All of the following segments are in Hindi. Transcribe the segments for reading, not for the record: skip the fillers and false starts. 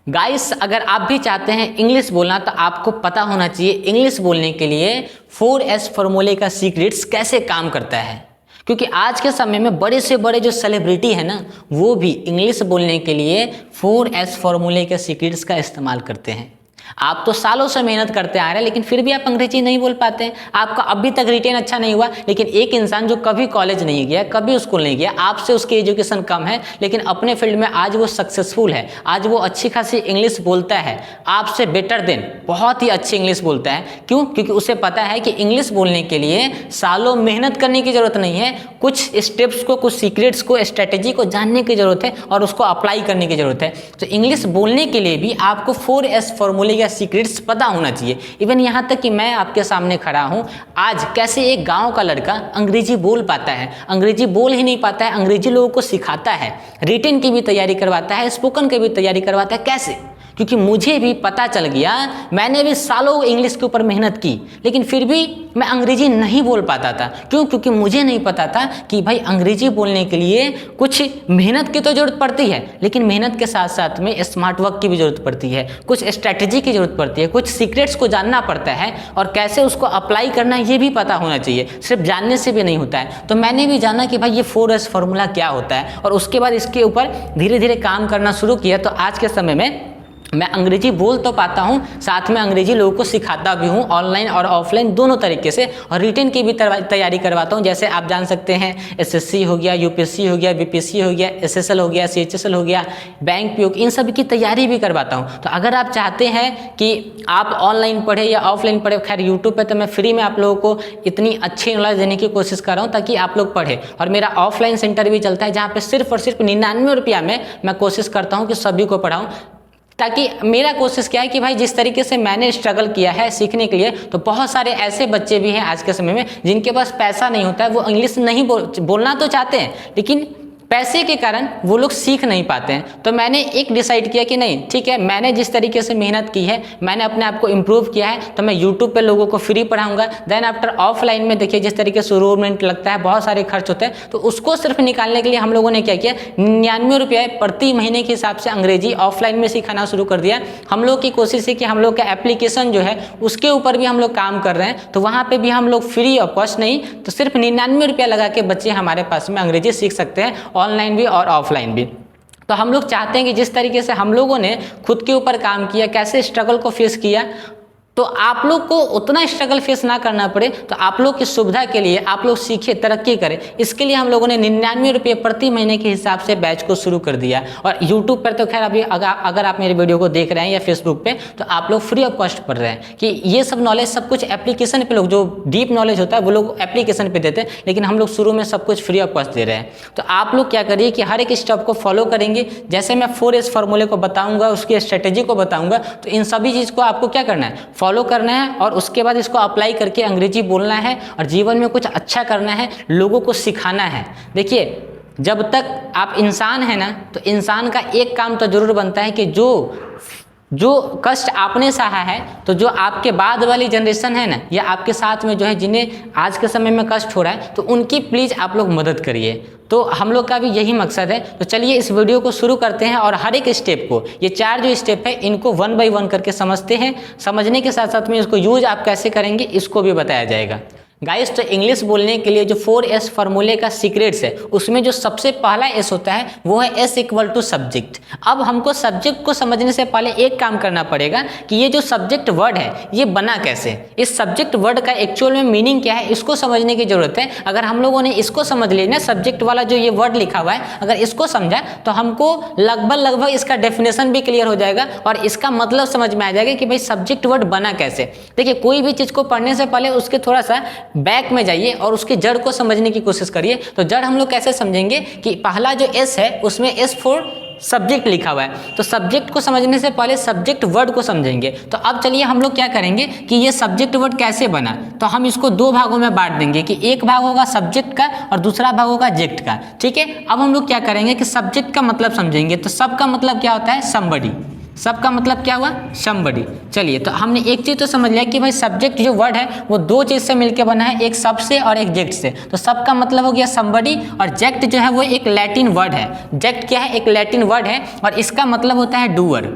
गाइस, अगर आप भी चाहते हैं इंग्लिश बोलना तो आपको पता होना चाहिए इंग्लिश बोलने के लिए 4S फॉर्मूले का सीक्रेट्स कैसे काम करता है। क्योंकि आज के समय में बड़े से बड़े जो सेलिब्रिटी है ना, वो भी इंग्लिश बोलने के लिए 4S फॉर्मूले के सीक्रेट्स का इस्तेमाल करते हैं। आप तो सालों से मेहनत करते आ रहे हैं, लेकिन फिर भी आप अंग्रेजी नहीं बोल पाते हैं। आपका अभी तक रिटेन अच्छा नहीं हुआ। लेकिन एक इंसान जो कभी कॉलेज नहीं गया, कभी स्कूल नहीं गया, आपसे उसकी एजुकेशन कम है, लेकिन अपने फील्ड में आज वो सक्सेसफुल है, आज वो अच्छी खासी इंग्लिश बोलता है, आपसे बेटर देन बहुत ही अच्छी इंग्लिश बोलता है। क्यों? क्योंकि उसे पता है कि इंग्लिश बोलने के लिए सालों मेहनत करने की जरूरत नहीं है, कुछ स्टेप्स को, कुछ सीक्रेट्स को, स्ट्रेटेजी को जानने की जरूरत है और उसको अप्लाई करने की जरूरत है। तो इंग्लिश बोलने के लिए भी आपको 4S फॉर्मूले या सीक्रेट्स पता होना चाहिए। इवन यहाँ तक कि मैं आपके सामने खड़ा हूँ, आज कैसे एक गांव का लड़का अंग्रेजी बोल पाता है, अंग्रेजी बोल ही नहीं पाता है, अंग्रेजी लोगों को सिखाता है, रिटेन की भी तैयारी करवाता है, स्पोकन की भी तैयारी करवाता है। कैसे? क्योंकि मुझे भी पता चल गया, मैंने भी सालों इंग्लिश के ऊपर मेहनत की, लेकिन फिर भी मैं अंग्रेजी नहीं बोल पाता था। क्यों? क्योंकि मुझे नहीं पता था कि भाई अंग्रेजी बोलने के लिए कुछ मेहनत की तो जरूरत पड़ती है, लेकिन मेहनत के साथ साथ में स्मार्ट वर्क की भी जरूरत पड़ती है, कुछ स्ट्रैटेजी की जरूरत पड़ती है, कुछ सीक्रेट्स को जानना पड़ता है और कैसे उसको अप्लाई करना है ये भी पता होना चाहिए। सिर्फ जानने से भी नहीं होता है। तो मैंने भी जाना कि भाई ये 4S फॉर्मूला क्या होता है और उसके बाद इसके ऊपर धीरे धीरे काम करना शुरू किया। तो आज के समय में मैं अंग्रेजी बोल तो पाता हूँ, साथ में अंग्रेजी लोगों को सिखाता भी हूँ, ऑनलाइन और ऑफलाइन दोनों तरीके से, और रिटेन की भी तैयारी करवाता हूँ। जैसे आप जान सकते हैं SSC हो गया, UPSC हो गया, BPSC हो गया, SSL हो गया, CHSL हो गया, बैंक PO, इन सब की तैयारी भी करवाता हूँ। तो अगर आप चाहते हैं कि आप ऑनलाइन पढ़े या ऑफलाइन पढ़े, खैर यूट्यूब पर तो मैं फ्री में आप लोगों को इतनी अच्छी नॉलेज देने की कोशिश कर रहा हूँ ताकि आप लोग पढ़े। और मेरा ऑफलाइन सेंटर भी चलता है जहाँ पर सिर्फ और सिर्फ 99 रुपया में मैं कोशिश करता हूँ कि सभी को पढ़ाऊँ। ताकि मेरा कोशिश क्या है कि भाई जिस तरीके से मैंने स्ट्रगल किया है सीखने के लिए, तो बहुत सारे ऐसे बच्चे भी हैं आज के समय में जिनके पास पैसा नहीं होता है, वो इंग्लिश नहीं बोलना तो चाहते हैं, लेकिन पैसे के कारण वो लोग सीख नहीं पाते हैं। तो मैंने एक डिसाइड किया कि नहीं, ठीक है, मैंने जिस तरीके से मेहनत की है, मैंने अपने आप को इम्प्रूव किया है, तो मैं यूट्यूब पे लोगों को फ्री पढ़ाऊंगा। देन आफ्टर ऑफलाइन में देखिए जिस तरीके से रूमेंट लगता है, बहुत सारे खर्च होते हैं, तो उसको सिर्फ निकालने के लिए हम लोगों ने क्या किया, 99 रुपये प्रति महीने के हिसाब से अंग्रेजी ऑफलाइन में सिखाना शुरू कर दिया। हम लोग की कोशिश है कि हम लोग का एप्लीकेशन जो है उसके ऊपर भी हम लोग काम कर रहे हैं, तो वहाँ पर भी हम लोग फ्री ऑफ कॉस्ट नहीं तो सिर्फ 99 रुपया लगा के बच्चे हमारे पास में अंग्रेजी सीख सकते हैं, ऑनलाइन भी और ऑफलाइन भी। तो हम लोग चाहते हैं कि जिस तरीके से हम लोगों ने खुद के ऊपर काम किया, कैसे स्ट्रगल को फेस किया, तो आप लोग को उतना स्ट्रगल फेस ना करना पड़े। तो आप लोग की सुविधा के लिए आप लोग सीखे, तरक्की करें, इसके लिए हम लोगों ने 99 रुपये प्रति महीने के हिसाब से बैच को शुरू कर दिया। और यूट्यूब पर तो खैर अभी अगर आप मेरे वीडियो को देख रहे हैं या फेसबुक पे, तो आप लोग फ्री ऑफ कॉस्ट पढ़ रहे हैं कि ये सब नॉलेज सब कुछ एप्लीकेशन पे, लोग जो डीप नॉलेज होता है वो लोग एप्लीकेशन पे देते हैं, लेकिन हम लोग शुरू में सब कुछ फ्री ऑफ कॉस्ट दे रहे हैं। तो आप लोग क्या करिए कि हर एक स्टेप को फॉलो करेंगे। जैसे मैं 4S फॉर्मूले को बताऊंगा, उसकी स्ट्रेटेजी को बताऊंगा, तो इन सभी चीज़ को आपको क्या करना है, फॉलो करना है और उसके बाद इसको अप्लाई करके अंग्रेजी बोलना है और जीवन में कुछ अच्छा करना है, लोगों को सिखाना है। देखिए, जब तक आप इंसान है ना, तो इंसान का एक काम तो जरूर बनता है कि जो कष्ट आपने सहा है, तो जो आपके बाद वाली जनरेशन है ना, या आपके साथ में जो है जिन्हें आज के समय में कष्ट हो रहा है, तो उनकी प्लीज़ आप लोग मदद करिए। तो हम लोग का भी यही मकसद है। तो चलिए इस वीडियो को शुरू करते हैं और हर एक स्टेप को, ये 4 जो स्टेप है, इनको 1 बाय 1 करके समझते हैं। समझने के साथ साथ में इसको यूज आप कैसे करेंगे इसको भी बताया जाएगा। गाइस, तो इंग्लिश बोलने के लिए जो 4S फॉर्मूले का सीक्रेट्स है, उसमें जो सबसे पहला S होता है वो है S = सब्जेक्ट। अब हमको सब्जेक्ट को समझने से पहले एक काम करना पड़ेगा कि ये जो सब्जेक्ट वर्ड है ये बना कैसे, इस सब्जेक्ट वर्ड का एक्चुअल में मीनिंग क्या है, इसको समझने की जरूरत है। अगर हम लोगों ने इसको समझ लिया ना, सब्जेक्ट वाला जो ये वर्ड लिखा हुआ है, अगर इसको समझा तो हमको लगभग इसका डेफिनेशन भी क्लियर हो जाएगा और इसका मतलब समझ में आ जाएगा कि भाई सब्जेक्ट वर्ड बना कैसे। देखिए, कोई भी चीज़ को पढ़ने से पहले उसके थोड़ा सा बैक में जाइए और उसकी जड़ को समझने की कोशिश करिए। तो जड़ हम लोग कैसे समझेंगे कि पहला जो S है उसमें S फॉर सब्जेक्ट लिखा हुआ है, तो सब्जेक्ट को समझने से पहले सब्जेक्ट वर्ड को समझेंगे। तो अब चलिए हम लोग क्या करेंगे कि ये सब्जेक्ट वर्ड कैसे बना, तो हम इसको 2 भागों में बांट देंगे कि एक भाग होगा सब्जेक्ट का और दूसरा भाग होगा जेक्ट का। ठीक है, अब हम लोग क्या करेंगे कि सब्जेक्ट का मतलब समझेंगे। तो सब का मतलब क्या होता है, समबडी। सब का मतलब क्या हुआ, समबडी। चलिए, तो हमने एक चीज तो समझ लिया कि भाई सब्जेक्ट जो वर्ड है वो 2 चीज से मिलकर बना है, एक सब से और एक जेक्ट से। तो सब का मतलब हो गया समबडी, और जेक्ट जो है वो एक लैटिन वर्ड है। जेक्ट क्या है, एक लैटिन वर्ड है और इसका मतलब होता है डूअर।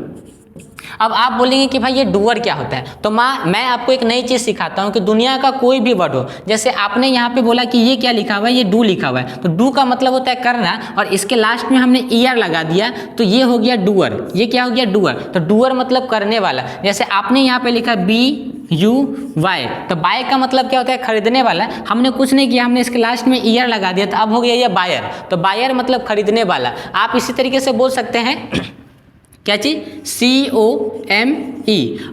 अब आप बोलेंगे कि भाई ये डूअर क्या होता है, तो मैं आपको एक नई चीज़ सिखाता हूँ कि दुनिया का कोई भी वर्ड हो, जैसे आपने यहाँ पे बोला कि ये क्या लिखा हुआ है, ये डू लिखा हुआ है, तो डू का मतलब होता है करना, और इसके लास्ट में हमने ईयर लगा दिया तो ये हो गया डूअर। ये क्या हो गया, डूअर। तो डूअर मतलब करने वाला। जैसे आपने यहाँ पे लिखा BUY, तो बाय का मतलब क्या होता है, खरीदने वाला। हमने कुछ नहीं किया, हमने इसके लास्ट में ईयर लगा दिया, तो अब हो गया ये बायर। तो बायर मतलब खरीदने वाला। आप इसी तरीके से बोल सकते हैं क्या चीज, COME।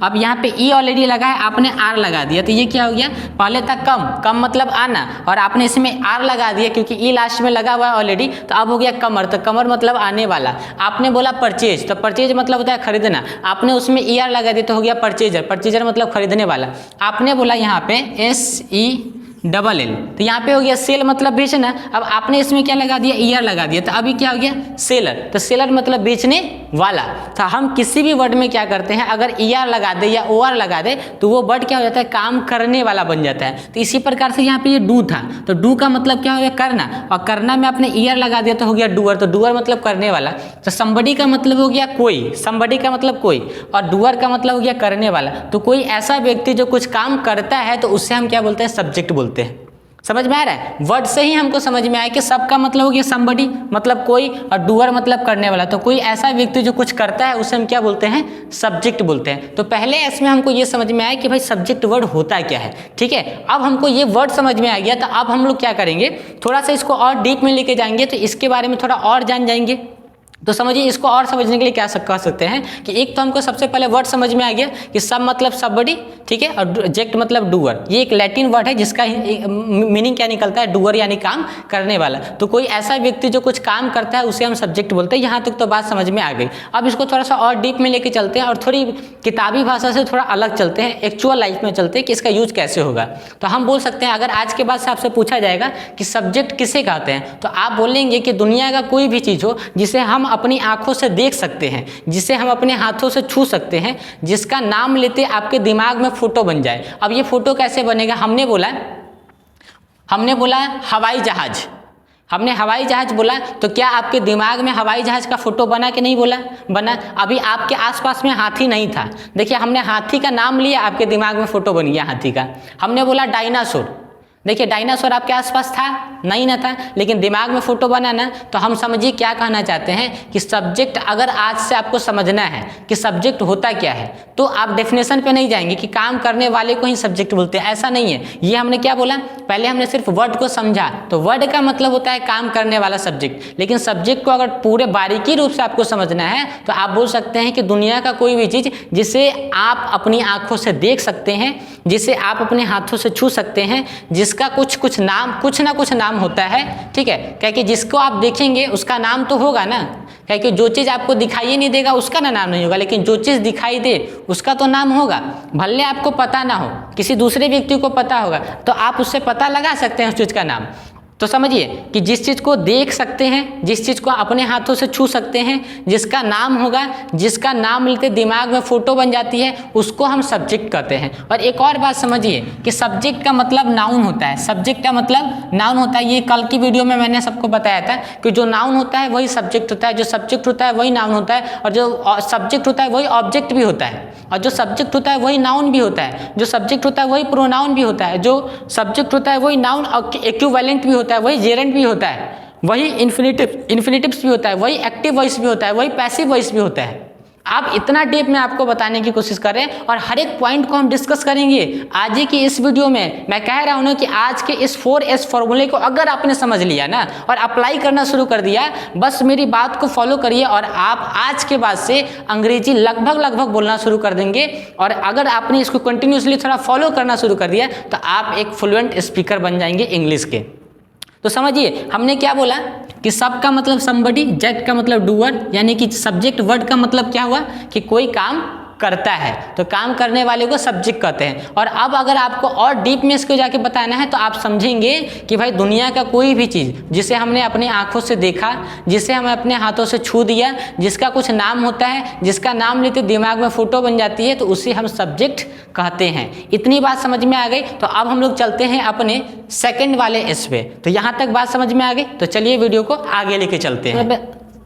अब यहाँ पे ई ऑलरेडी लगा है, आपने आर लगा दिया, तो ये क्या हो गया, पहले था कम मतलब आना, और आपने इसमें आर लगा दिया क्योंकि ई लास्ट में लगा हुआ है ऑलरेडी, तो अब हो गया कमर। तो कमर मतलब आने वाला। आपने बोला परचेज, तो परचेज मतलब होता है खरीदना, आपने उसमें ER लगा दिया तो हो गया परचेजर। परचेजर मतलब खरीदने वाला। आपने बोला यहाँ पे SELL, तो यहाँ पे हो गया सेल मतलब बेचना। अब आपने इसमें क्या लगा दिया, ER लगा दिया, तो अभी क्या हो गया, सेलर। तो सेलर मतलब बेचने वाला। तो हम किसी भी वर्ड में क्या करते हैं, अगर ER लगा दे या OR लगा दे तो वो वर्ड क्या हो जाता है, काम करने वाला बन जाता है। तो इसी प्रकार से यहाँ पे ये डू था, तो डू का मतलब क्या हो गया, करना, और करना में आपने ER लगा दिया तो हो गया डूअर। तो डूअर मतलब करने वाला। तो somebody का मतलब हो गया कोई, somebody का मतलब कोई, और डूअर का मतलब हो गया करने वाला। तो कोई ऐसा व्यक्ति जो कुछ काम करता है तो उससे हम क्या बोलते हैं, सब्जेक्ट बोलते हैं। समझ में आ रहा है, वर्ड से ही हमको समझ में आया कि सब का मतलब हो गया somebody मतलब कोई, और डूअर मतलब करने वाला। तो कोई ऐसा व्यक्ति जो कुछ करता है उसे हम क्या बोलते हैं, सब्जेक्ट बोलते हैं। तो पहले इसमें हमको ये समझ में आया कि भाई सब्जेक्ट वर्ड होता क्या है, ठीक है। अब हमको ये वर्ड समझ में आ गया, तो अब हम लोग क्या करेंगे, थोड़ा सा इसको और डीप में लेके जाएंगे, तो इसके बारे में थोड़ा और जान जाएंगे। तो समझिए, इसको और समझने के लिए क्या कह सकते हैं कि एक तो हमको सबसे पहले वर्ड समझ में आ गया कि सब मतलब सबबडी, ठीक है, और जेक्ट मतलब डूअर। ये एक लैटिन वर्ड है जिसका मीनिंग क्या निकलता है, डूअर यानी काम करने वाला। तो कोई ऐसा व्यक्ति जो कुछ काम करता है उसे हम सब्जेक्ट बोलते हैं। यहाँ तक तो बात समझ में आ गई। अब इसको थोड़ा सा और डीप में लेके चलते हैं और थोड़ी किताबी भाषा से थोड़ा अलग चलते हैं, एक्चुअल लाइफ में चलते हैं कि इसका यूज कैसे होगा। तो हम बोल सकते हैं, अगर आज के बाद से आपसे पूछा जाएगा कि सब्जेक्ट किसे कहते हैं, तो आप बोलेंगे कि दुनिया का कोई भी चीज़ हो जिसे हम अपनी आंखों से देख सकते हैं, जिसे हम अपने हाथों से छू सकते हैं, जिसका नाम लेते आपके दिमाग में फोटो बन जाए। अब ये फोटो कैसे बनेगा, हमने बोला हवाई जहाज, हमने हवाई जहाज बोला, तो क्या आपके दिमाग में हवाई जहाज का फोटो बना कि नहीं बोला, बना। अभी आपके आसपास में हाथी नहीं था, देखिए हमने हाथी का नाम लिया, आपके दिमाग में फोटो बन गया हाथी का। हमने बोला डायनासोर, देखिए डायनासोर आपके आसपास था नहीं ना था, लेकिन दिमाग में फोटो बना ना। तो हम समझिए क्या कहना चाहते हैं कि सब्जेक्ट, अगर आज से आपको समझना है कि सब्जेक्ट होता क्या है, तो आप डेफिनेशन पे नहीं जाएंगे कि काम करने वाले को ही सब्जेक्ट बोलते हैं, ऐसा नहीं है। ये हमने क्या बोला, पहले हमने सिर्फ वर्ड को समझा, तो वर्ड का मतलब होता है काम करने वाला सब्जेक्ट। लेकिन सब्जेक्ट को अगर पूरे बारीकी रूप से आपको समझना है तो आप बोल सकते हैं कि दुनिया का कोई भी चीज़ जिसे आप अपनी आंखों से देख सकते हैं, जिसे आप अपने हाथों से छू सकते हैं, जिसका कुछ ना कुछ नाम होता है, ठीक है। क्योंकि जिसको आप देखेंगे उसका नाम तो होगा ना, क्योंकि जो चीज़ आपको दिखाई नहीं देगा उसका ना नाम नहीं होगा, लेकिन जो चीज़ दिखाई दे उसका तो नाम होगा। भले आपको पता ना हो, किसी दूसरे व्यक्ति को पता होगा, तो आप उससे पता लगा सकते हैं उस चीज़ का नाम। तो समझिए कि जिस चीज़ को देख सकते हैं, जिस चीज़ को अपने हाथों से छू सकते हैं, जिसका नाम होगा, जिसका नाम लेते दिमाग में फोटो बन जाती है, उसको हम सब्जेक्ट कहते हैं। और एक और बात समझिए कि सब्जेक्ट का मतलब नाउन होता है, सब्जेक्ट का मतलब नाउन होता है। ये कल की वीडियो में मैंने सबको बताया था कि जो नाउन होता है वही सब्जेक्ट होता है, जो सब्जेक्ट होता है वही नाउन होता है, और जो सब्जेक्ट होता है वही ऑब्जेक्ट भी होता है, और जो सब्जेक्ट होता है वही नाउन भी होता है, जो सब्जेक्ट होता है वही प्रोनाउन भी होता है, जो सब्जेक्ट होता है वही नाउन और इक्विवेलेंट भी होता है, वही जेरेंट भी होता है, वही इन्फिनिटिव्स भी होता है, वही एक्टिव वॉइस भी होता है, वही पैसिव वॉइस भी होता है। आप इतना डीप में आपको बताने की कोशिश करें और हर एक पॉइंट को हम डिस्कस करेंगे आज ही की इस वीडियो में। मैं कह रहा हूं ना कि आज के इस 4S फॉर्मूले को अगर आपने समझ लिया ना और अप्लाई करना शुरू कर दिया, बस मेरी बात को फॉलो करिए और आप आज के बाद से अंग्रेजी लगभग बोलना शुरू कर देंगे। और अगर आपने इसको कंटिन्यूसली थोड़ा फॉलो करना शुरू कर दिया तो आप एक फ्लुएंट स्पीकर बन जाएंगे इंग्लिश के। तो समझिए हमने क्या बोला कि सब का मतलब समबडी, जेक्ट का मतलब डूअर, यानी कि सब्जेक्ट वर्ड का मतलब क्या हुआ कि कोई काम करता है, तो काम करने वाले को सब्जेक्ट कहते हैं। और अब अगर आपको और डीप में इसको जाके बताना है तो आप समझेंगे कि भाई दुनिया का कोई भी चीज़ जिसे हमने अपनी आंखों से देखा, जिसे हमें अपने हाथों से छू दिया, जिसका कुछ नाम होता है, जिसका नाम लेते दिमाग में फोटो बन जाती है, तो उसे हम सब्जेक्ट कहते हैं। इतनी बात समझ में आ गई। तो अब हम लोग चलते हैं अपने सेकंड वाले एस पे। तो यहाँ तक बात समझ में आ गई, तो चलिए वीडियो को आगे लेके चलते हैं।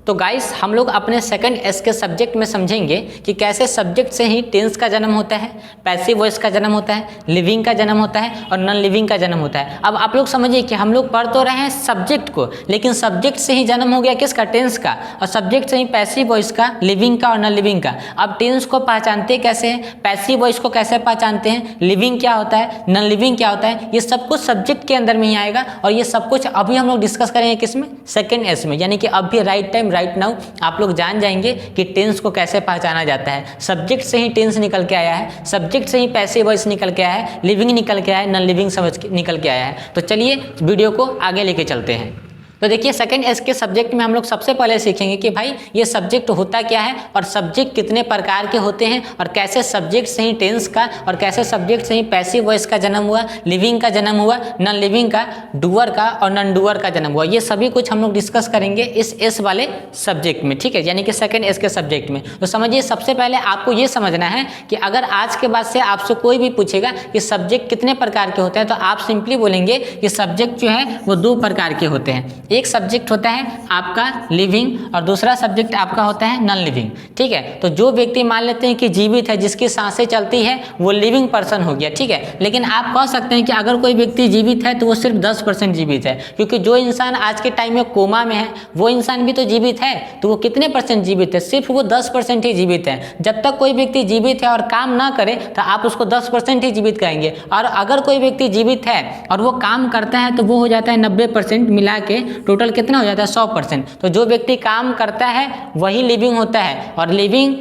तो गाइस हम लोग अपने सेकंड एस के सब्जेक्ट में समझेंगे कि कैसे सब्जेक्ट से ही टेंस का जन्म होता है, पैसिव वॉइस का जन्म होता है, लिविंग का जन्म होता है और नॉन लिविंग का जन्म होता है। अब आप लोग समझिए कि हम लोग पढ़ तो रहे हैं सब्जेक्ट को, लेकिन सब्जेक्ट से ही जन्म हो गया किसका, टेंस का, और सब्जेक्ट से ही पैसिव वॉइस का, लिविंग का और नॉन लिविंग का। अब टेंस को पहचानते कैसे हैं, पैसिव वॉइस को कैसे पहचानते हैं, लिविंग क्या होता है, नॉन लिविंग क्या होता है, ये सब कुछ सब्जेक्ट के अंदर में ही आएगा। और ये सब कुछ अभी हम लोग डिस्कस करेंगे किसमें, सेकंड एस में, यानी कि अभी राइट टाइम राइट नाउ आप लोग जान जाएंगे कि टेंस को कैसे पहचाना जाता है। सब्जेक्ट से ही टेंस निकल के आया है, सब्जेक्ट से ही पैसिव वॉइस निकल के आया है, लिविंग निकल के आया है, नॉन लिविंग समझ निकल के आया है। तो चलिए वीडियो को आगे लेके चलते हैं। तो देखिए सेकंड एस के सब्जेक्ट में हम लोग सबसे पहले सीखेंगे कि भाई ये सब्जेक्ट होता क्या है और सब्जेक्ट कितने प्रकार के होते हैं और कैसे सब्जेक्ट से ही टेंस का और कैसे सब्जेक्ट से ही पैसिव वॉइस का जन्म हुआ, लिविंग का जन्म हुआ, नॉन लिविंग का, डूअर का और नॉन डूअर का जन्म हुआ। ये सभी कुछ हम लोग डिस्कस करेंगे इस एस वाले सब्जेक्ट में, ठीक है, यानी कि सेकंड एस के सब्जेक्ट में। तो समझिए सबसे पहले आपको ये समझना है कि अगर आज के बाद से आपसे कोई भी पूछेगा कि सब्जेक्ट कितने प्रकार के होते हैं तो आप सिंपली बोलेंगे कि सब्जेक्ट जो है वो दो प्रकार के होते हैं। एक सब्जेक्ट होता है आपका लिविंग और दूसरा सब्जेक्ट आपका होता है नॉन लिविंग, ठीक है। तो जो व्यक्ति मान लेते हैं कि जीवित है, जिसकी सांसें चलती है, वो लिविंग पर्सन हो गया, ठीक है। लेकिन आप कह सकते हैं कि अगर कोई व्यक्ति जीवित है तो वो सिर्फ 10% जीवित है, क्योंकि जो इंसान आज के टाइम में कोमा में है वो इंसान भी तो जीवित है, तो वो कितने परसेंट जीवित है, सिर्फ वो 10% ही जीवित है। जब तक कोई व्यक्ति जीवित है और काम ना करे तो आप उसको 10% ही जीवित कहेंगे, और अगर कोई व्यक्ति जीवित है और वो काम करता है तो वो हो जाता है 90% मिला के, टोटल कितना हो जाता है 100%। तो जो व्यक्ति काम करता है वही लिविंग होता है, और लिविंग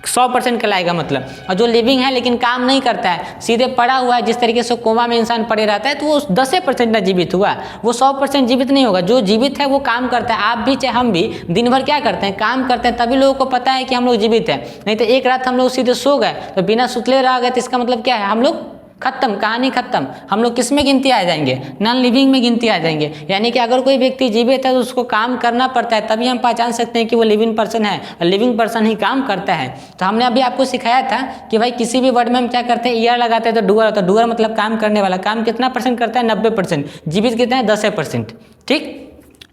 100% कहलाएगा मतलब। और जो लिविंग है लेकिन काम नहीं करता है, सीधे पड़ा हुआ है, जिस तरीके से कोमा में इंसान पड़े रहता है, तो वो 10% ना जीवित हुआ, वो 100% जीवित नहीं होगा। जो जीवित है वो काम करता है, आप भी चाहे हम भी दिन भर क्या करते हैं, काम करते हैं, तभी लोगों को पता है कि हम लोग जीवित हैं। नहीं तो एक रात हम लोग सीधे सो गए तो बिना सुतले रह गए तो इसका मतलब क्या है, हम लोग खत्म, कहानी खत्म। हम लोग किस में गिनती आ जाएंगे, नॉन लिविंग में गिनती आ जाएंगे। यानी कि अगर कोई व्यक्ति जीवित है तो उसको काम करना पड़ता है, तभी हम पहचान सकते हैं कि वो लिविंग पर्सन है, और लिविंग पर्सन ही काम करता है। तो हमने अभी आपको सिखाया था कि भाई किसी भी वर्ड में हम क्या करते हैं, ईयर लगाते हैं तो डूअर होता है। डूअर मतलब काम करने वाला, काम कितना परसेंट करता है, 90%। जीवित कितना है, 10%, ठीक,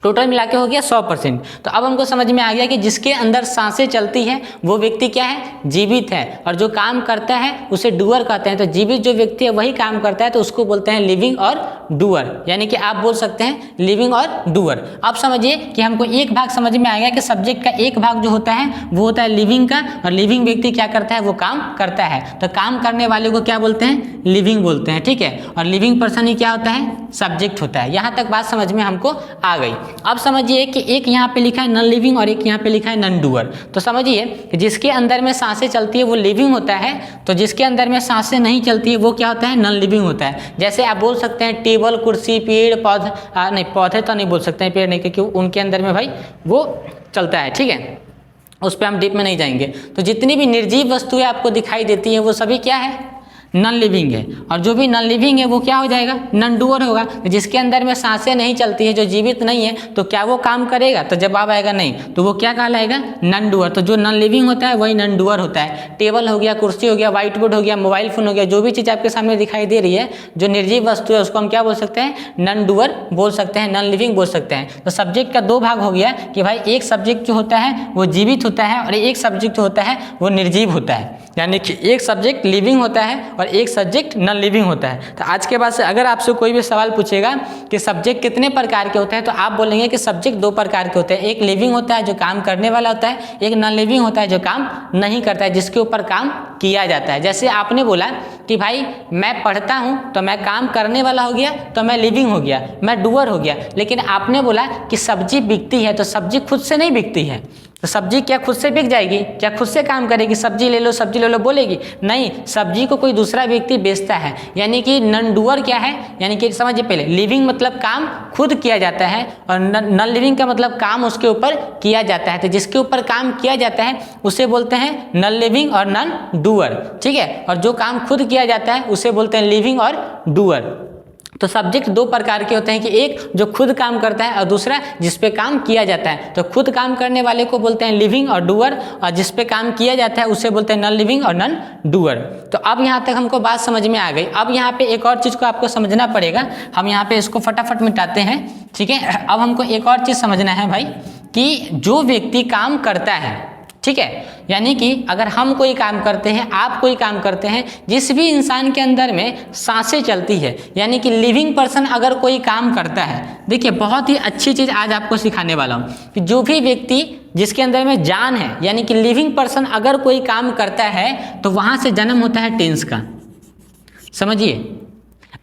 टोटल मिला के हो गया 100%। तो अब हमको समझ में आ गया कि जिसके अंदर सांसें चलती है वो व्यक्ति क्या है, जीवित है, और जो काम करता है उसे डूअर कहते हैं। तो जीवित जो व्यक्ति है वही काम करता है, तो उसको बोलते हैं लिविंग और डूअर, यानी कि आप बोल सकते हैं लिविंग और डूअर। अब समझिए कि हमको एक भाग समझ में आ गया कि सब्जेक्ट का एक भाग जो होता है वो होता है लिविंग का, और लिविंग व्यक्ति क्या करता है, वो काम करता है। तो काम करने वाले को क्या बोलते हैं, लिविंग बोलते हैं, ठीक है। और लिविंग पर्सन ही क्या होता है, सब्जेक्ट होता है। यहाँ तक बात समझ में हमको आ गई। अब समझिए कि एक यहाँ पे लिखा है नॉन लिविंग और एक यहाँ पे लिखा है नॉन डूअर। तो समझिए कि जिसके अंदर में सांसें चलती है वो लिविंग होता है, तो जिसके अंदर में सांसें नहीं चलती है वो क्या होता है, नॉन लिविंग होता है। जैसे आप बोल सकते हैं टेबल, कुर्सी, पेड़, पौधे, नहीं पौधे तो नहीं बोल सकते हैं, पेड़ नहीं, क्योंकि उनके अंदर में भाई वो चलता है, ठीक है, उस पर हम डीप में नहीं जाएंगे। तो जितनी भी निर्जीव वस्तुएं आपको दिखाई देती हैं वो सभी क्या है, नॉन लिविंग है। और जो भी नॉन लिविंग है वो क्या हो जाएगा, नॉन डूअर होगा। जिसके अंदर में सांसें नहीं चलती है, जो जीवित नहीं है, तो क्या वो काम करेगा, तो जवाब आएगा नहीं, तो वो क्या कहलाएगा, नॉन डूअर। तो जो नॉन लिविंग होता है वही नॉन डूअर होता है। टेबल हो गया, कुर्सी हो गया, व्हाइट बोर्ड हो गया, मोबाइल फोन हो गया, जो भी चीज़ आपके सामने दिखाई दे रही है जो निर्जीव वस्तु है उसको हम क्या बोल सकते हैं, नॉन डूअर बोल सकते हैं, नॉन लिविंग बोल सकते हैं। तो सब्जेक्ट का दो भाग हो गया कि भाई एक सब्जेक्ट जो होता है वो जीवित होता है और एक सब्जेक्ट जो होता है वो निर्जीव होता है। यानी कि एक सब्जेक्ट लिविंग होता है और एक सब्जेक्ट नॉन लिविंग होता है। तो आज के बाद से अगर आपसे कोई भी सवाल पूछेगा कि सब्जेक्ट कितने प्रकार के होते हैं, तो आप बोलेंगे कि सब्जेक्ट दो प्रकार के होते हैं। एक लिविंग होता है जो काम करने वाला होता है, एक नॉन लिविंग होता है जो काम नहीं करता है, जिसके ऊपर काम किया जाता है। जैसे आपने बोला कि भाई मैं पढ़ता हूँ तो मैं काम करने वाला हो गया, तो मैं लिविंग हो गया, मैं डूअर हो गया। लेकिन आपने बोला कि सब्जी बिकती है, तो सब्जी खुद से नहीं बिकती है, तो सब्जी क्या खुद से बिक जाएगी, क्या खुद से काम करेगी, सब्जी ले लो बोलेगी, नहीं, सब्जी को कोई दूसरा व्यक्ति बेचता है। यानी कि नॉन डूअर क्या है, यानी कि समझिए पहले, लिविंग मतलब काम खुद किया जाता है और नॉन लिविंग का मतलब काम उसके ऊपर किया जाता है। तो जिसके ऊपर काम किया जाता है उसे बोलते हैं नॉन लिविंग और नॉन डूअर, ठीक है। और जो काम खुद किया जाता है उसे बोलते हैं लिविंग और डूअर। तो सब्जेक्ट दो प्रकार के होते हैं कि एक जो खुद काम करता है और दूसरा जिस पे काम किया जाता है। तो खुद काम करने वाले को बोलते हैं लिविंग और डूअर, और जिस पे काम किया जाता है उसे बोलते हैं नॉन लिविंग और नॉन डूअर। तो अब यहाँ तक हमको बात समझ में आ गई। अब यहाँ पे एक और चीज़ को आपको समझना पड़ेगा, हम यहाँ पे इसको फटाफट मिटाते हैं, ठीक है। अब हमको एक और चीज़ समझना है भाई कि जो व्यक्ति काम करता है, ठीक है, यानी कि अगर हम कोई काम करते हैं, आप कोई काम करते हैं, जिस भी इंसान के अंदर में सांसें चलती है, यानी कि लिविंग पर्सन अगर कोई काम करता है, देखिए बहुत ही अच्छी चीज़ आज आपको सिखाने वाला हूँ कि जो भी व्यक्ति जिसके अंदर में जान है, यानी कि लिविंग पर्सन अगर कोई काम करता है तो वहाँ से जन्म होता है टेंस का। समझिए,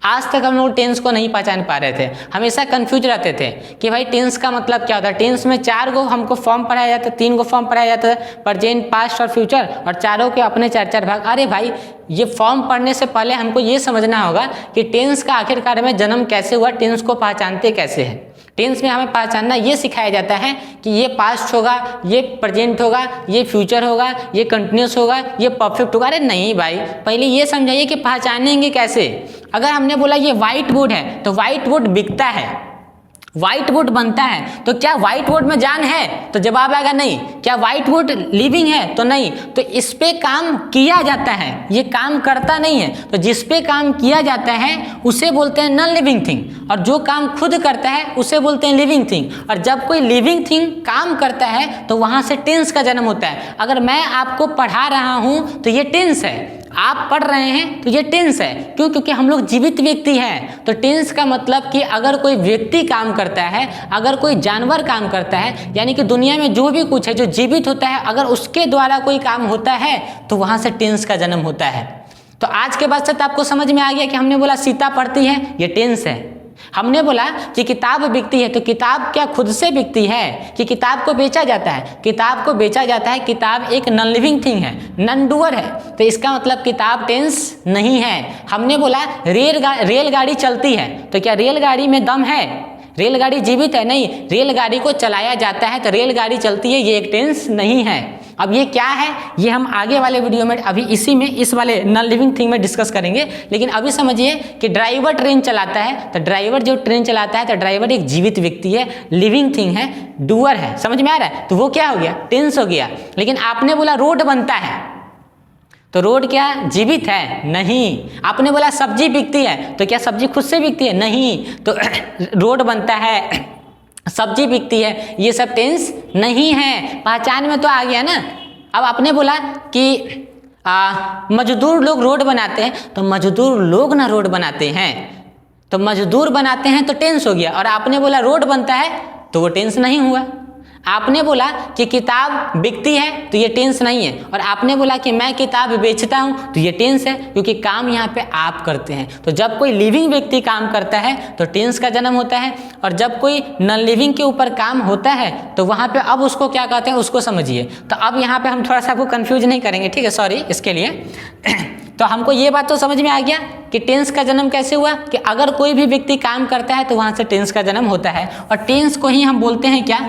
आज तक हम लोग टेंस को नहीं पहचान पा रहे थे, हमेशा कंफ्यूज रहते थे कि भाई टेंस का मतलब क्या होता है। टेंस में 4 गो हमको फॉर्म पढ़ाया जाता है, 3 गो फॉर्म पढ़ाया जाता है, प्रेजेंट, पास्ट और फ्यूचर, और चारों के अपने 4-4 भाग। अरे भाई, ये फॉर्म पढ़ने से पहले हमको ये समझना होगा कि टेंस का आखिरकार में जन्म कैसे हुआ, टेंस को पहचानते कैसे हैं। टेंस में हमें पहचानना ये सिखाया जाता है कि ये पास्ट होगा, ये प्रेजेंट होगा, ये फ्यूचर होगा, ये कंटिन्यूस होगा, ये परफेक्ट होगा। अरे नहीं भाई, पहले ये समझाइए कि पहचानेंगे कैसे। अगर हमने बोला ये व्हाइट बोर्ड है तो व्हाइट बोर्ड बिकता है, व्हाइट बोर्ड बनता है, तो क्या व्हाइट बोर्ड में जान है? तो जवाब आएगा नहीं। क्या व्हाइट बोर्ड लिविंग है? तो नहीं। तो इस पे काम किया जाता है, ये काम करता नहीं है। तो जिस पे काम किया जाता है उसे बोलते हैं नॉन लिविंग थिंग, और जो काम खुद करता है उसे बोलते हैं लिविंग थिंग। और जब कोई लिविंग थिंग काम करता है तो वहां से टेंस का जन्म होता है। अगर मैं आपको पढ़ा रहा हूं तो ये टेंस है, आप पढ़ रहे हैं तो ये टेंस है। क्यों? क्योंकि हम लोग जीवित व्यक्ति हैं। तो टेंस का मतलब कि अगर कोई व्यक्ति काम करता है, अगर कोई जानवर काम करता है, यानी कि दुनिया में जो भी कुछ है जो जीवित होता है, अगर उसके द्वारा कोई काम होता है तो वहां से टेंस का जन्म होता है। तो आज के बाद से तो आपको समझ में आ गया कि हमने बोला सीता पढ़ती है, ये टेंस है। हमने बोला कि किताब बिकती है, तो किताब क्या खुद से बिकती है कि किताब को बेचा जाता है? किताब को बेचा जाता है। किताब एक नॉन लिविंग थिंग है, नॉन डूअर है, तो इसका मतलब किताब टेंस नहीं है। हमने बोला रेलगाड़ी चलती है, तो क्या रेलगाड़ी में दम है? रेलगाड़ी जीवित है? नहीं। रेलगाड़ी को चलाया जाता है तो रेलगाड़ी चलती है, ये एक टेंस नहीं है। अब ये क्या है, ये हम आगे वाले वीडियो में अभी इसी में इस वाले नॉन लिविंग थिंग में डिस्कस करेंगे। लेकिन अभी समझिए कि ड्राइवर ट्रेन चलाता है, तो ड्राइवर जो ट्रेन चलाता है तो ड्राइवर एक जीवित व्यक्ति है, लिविंग थिंग है, डूअर है। समझ में आ रहा है? तो वो क्या हो गया? टेंस हो गया। लेकिन आपने बोला रोड बनता है, तो रोड क्या जीवित है? नहीं। आपने बोला सब्जी बिकती है, तो क्या सब्जी खुद से बिकती है? नहीं। तो रोड बनता है, सब्जी बिकती है, ये सब टेंस नहीं है। पहचान में तो आ गया ना। अब आपने बोला कि मजदूर लोग रोड बनाते हैं, तो मजदूर लोग ना रोड बनाते हैं, तो मजदूर बनाते हैं तो टेंस हो गया। और आपने बोला रोड बनता है, तो वो टेंस नहीं हुआ। आपने बोला कि किताब बिकती है, तो ये टेंस नहीं है। और आपने बोला कि मैं किताब बेचता हूं, तो ये टेंस है, क्योंकि काम यहाँ पे आप करते हैं। तो जब कोई लिविंग व्यक्ति काम करता है तो टेंस का जन्म होता है, और जब कोई नॉन लिविंग के ऊपर काम होता है तो वहाँ पे अब उसको क्या कहते हैं, उसको समझिए। तो अब यहाँ पे हम थोड़ा सा आपको कंफ्यूज नहीं करेंगे, ठीक है, सॉरी इसके लिए। तो हमको ये बात तो समझ में आ गया कि टेंस का जन्म कैसे हुआ, कि अगर कोई भी व्यक्ति काम करता है तो वहाँ से टेंस का जन्म होता है। और टेंस को ही हम बोलते हैं क्या?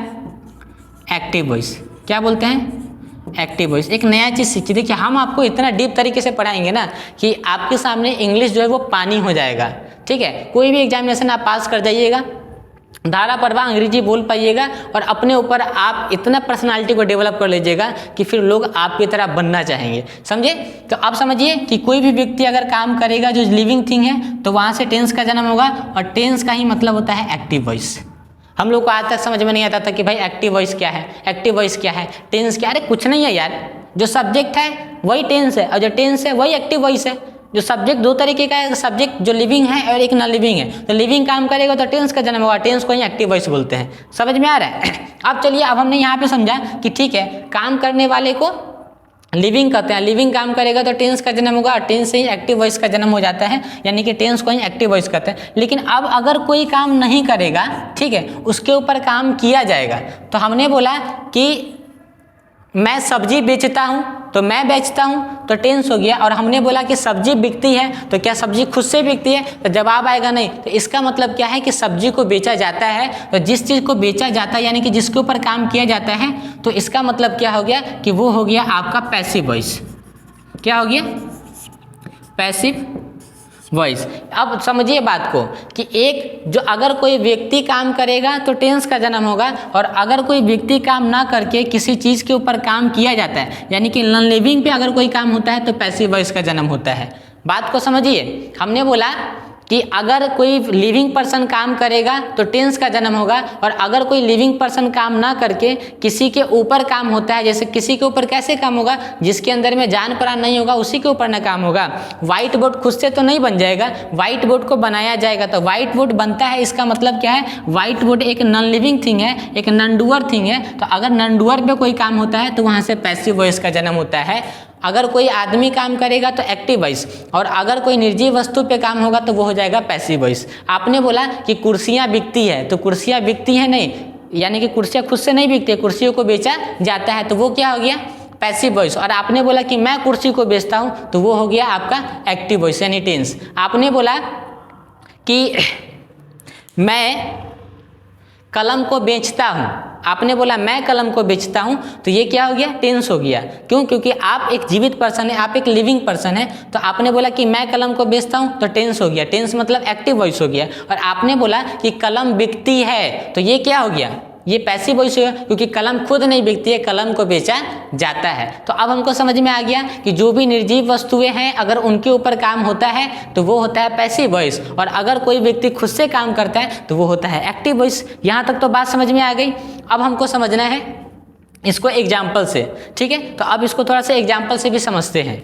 Active voice. क्या बोलते हैं? Active voice. एक नया चीज़ सीखिए। देखिए, हम आपको इतना डीप तरीके से पढ़ाएंगे ना कि आपके सामने इंग्लिश जो है वो पानी हो जाएगा, ठीक है। कोई भी एग्जामिनेशन आप पास कर जाइएगा, धारा प्रवाह अंग्रेजी बोल पाइएगा, और अपने ऊपर आप इतना पर्सनालिटी को डेवलप कर लीजिएगा कि फिर लोग आपकी तरह बनना चाहेंगे। समझे? तो आप समझिए कि कोई भी व्यक्ति अगर काम करेगा जो लिविंग थिंग है, तो वहाँ से टेंस का जन्म होगा। और टेंस का ही मतलब होता है एक्टिव वॉइस। हम लोग को आज तक समझ में नहीं आता था कि भाई एक्टिव वॉइस क्या है, एक्टिव वॉइस क्या है, टेंस क्या है। अरे कुछ नहीं है यार, जो सब्जेक्ट है वही टेंस है, और जो टेंस है वही एक्टिव वॉइस है। जो सब्जेक्ट दो तरीके का है, सब्जेक्ट जो लिविंग है और एक नॉन लिविंग है। तो लिविंग काम करेगा तो टेंस का जन्म होगा, टेंस को ही एक्टिव वॉइस बोलते हैं। समझ में आ रहा है? अब चलिए, अब हमने यहाँ पे समझा कि ठीक है, काम करने वाले को लिविंग कहते हैं, लिविंग काम करेगा तो टेंस का जन्म होगा, और टेंस से ही एक्टिव वॉइस का जन्म हो जाता है, यानी कि टेंस को ही एक्टिव वॉइस कहते हैं। लेकिन अब अगर कोई काम नहीं करेगा, ठीक है, उसके ऊपर काम किया जाएगा, तो हमने बोला कि मैं सब्जी बेचता हूँ, तो मैं बेचता हूँ तो टेंस हो गया। और हमने बोला कि सब्जी बिकती है, तो क्या सब्जी खुद से बिकती है? तो जवाब आएगा नहीं। तो इसका मतलब क्या है कि सब्जी को बेचा जाता है। तो जिस चीज़ को बेचा जाता है, यानी कि जिसके ऊपर काम किया जाता है, तो इसका मतलब क्या हो गया कि वो हो गया आपका पैसिव वॉइस। क्या हो गया? Passive voice. अब समझिए बात को कि एक जो अगर कोई व्यक्ति काम करेगा तो टेंस का जन्म होगा, और अगर कोई व्यक्ति काम ना करके किसी चीज़ के ऊपर काम किया जाता है, यानी कि नॉन लिविंग पे अगर कोई काम होता है, तो पैसिव वॉइस का जन्म होता है। बात को समझिए। हमने बोला कि अगर कोई लिविंग पर्सन काम करेगा तो टेंस का जन्म होगा, और अगर कोई लिविंग पर्सन काम ना करके किसी के ऊपर काम होता है, जैसे किसी के ऊपर कैसे काम होगा, जिसके अंदर में जान प्राण नहीं होगा उसी के ऊपर ना काम होगा। व्हाइट बोर्ड खुद से तो नहीं बन जाएगा, व्हाइट बोर्ड को बनाया जाएगा। तो व्हाइट बोर्ड बनता है, इसका मतलब क्या है, व्हाइट बोर्ड एक नॉन लिविंग थिंग है, एक नॉन डूअर थिंग है। तो अगर नॉन डूअर पे कोई काम होता है तो वहाँ से पैसिव वॉइस का जन्म होता है। अगर कोई आदमी काम करेगा तो एक्टिव वॉइस, और अगर कोई निर्जीव वस्तु पे काम होगा तो वो हो जाएगा पैसिव वॉइस। आपने बोला कि कुर्सियाँ बिकती है, तो कुर्सियाँ बिकती है नहीं, यानी कि कुर्सियाँ खुद से नहीं बिकती, कुर्सियों को बेचा जाता है, तो वो क्या हो गया, पैसिव वॉइस। और आपने बोला कि मैं कुर्सी को बेचता हूँ, तो वो हो गया आपका एक्टिव वॉइस यानी टेंस। आपने बोला कि मैं कलम को बेचता हूँ, आपने बोला मैं कलम को बेचता हूँ, तो ये क्या हो गया, टेंस हो गया। क्यों? क्योंकि आप एक जीवित पर्सन है, आप एक लिविंग पर्सन है। तो आपने बोला कि मैं कलम को बेचता हूँ, तो टेंस हो गया, टेंस मतलब एक्टिव वॉइस हो गया। और आपने बोला कि कलम बिकती है, तो ये क्या हो गया, ये पैसिव वॉइस है, क्योंकि कलम खुद नहीं बिकती है, कलम को बेचा जाता है। तो अब हमको समझ में आ गया कि जो भी निर्जीव वस्तुएं हैं अगर उनके ऊपर काम होता है तो वो होता है पैसिव वॉइस, और अगर कोई व्यक्ति खुद से काम करता है तो वो होता है एक्टिव वॉइस। यहाँ तक तो बात समझ में आ गई। अब हमको समझना है इसको एग्जाम्पल से, ठीक है। तो अब इसको थोड़ा सा एग्जाम्पल से भी समझते हैं।